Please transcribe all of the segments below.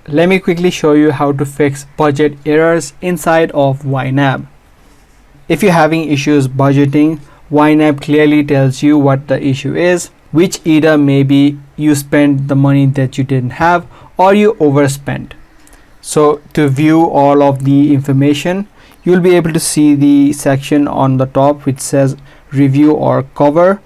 let me quickly show you how to fix budget errors inside of YNAB. If you're having issues budgeting, YNAB clearly tells you what the issue is, which either maybe you spent the money that you didn't have or you overspent. So to view all of the information, you'll be able to see the section on the top which says review or cover.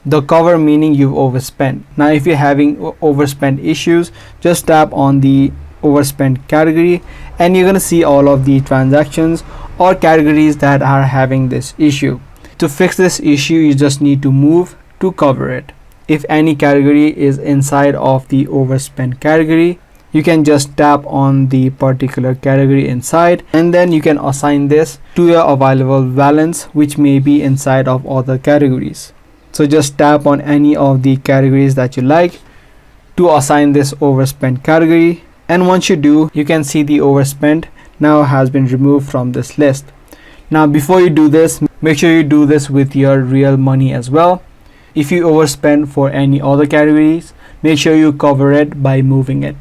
The cover meaning you've overspent. Now if you're having overspent issues, just tap on the overspent category and you're going to see all of the transactions or categories that are having this issue. To fix this issue, you just need to move to cover it. If any category is inside of the overspent category, you can just tap on the particular category inside and then you can assign this to your available balance, which may be inside of other categories. So just tap on any of the categories that you like to assign this overspent category, and once you do, you can see the overspent now has been removed from this list. Now before you do this, make sure you do this with your real money as well. If you overspend for any other categories, make sure you cover it by moving it.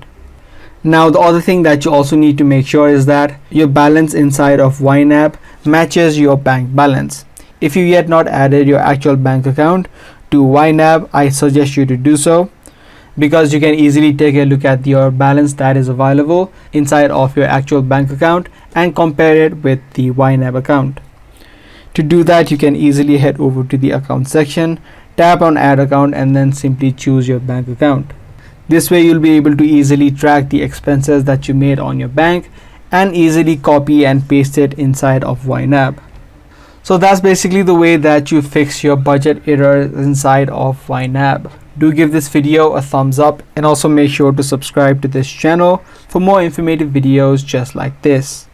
Now the other thing that you also need to make sure is that your balance inside of YNAB matches your bank balance. If you yet not added your actual bank account to YNAB, I suggest you to do so, because you can easily take a look at your balance that is available inside of your actual bank account and compare it with the YNAB account. To do that, you can easily head over to the account section, tap on add account and then simply choose your bank account. This way you'll be able to easily track the expenses that you made on your bank and easily copy and paste it inside of YNAB. So that's basically the way that you fix your budget errors inside of YNAB. Do give this video a thumbs up and also make sure to subscribe to this channel for more informative videos just like this.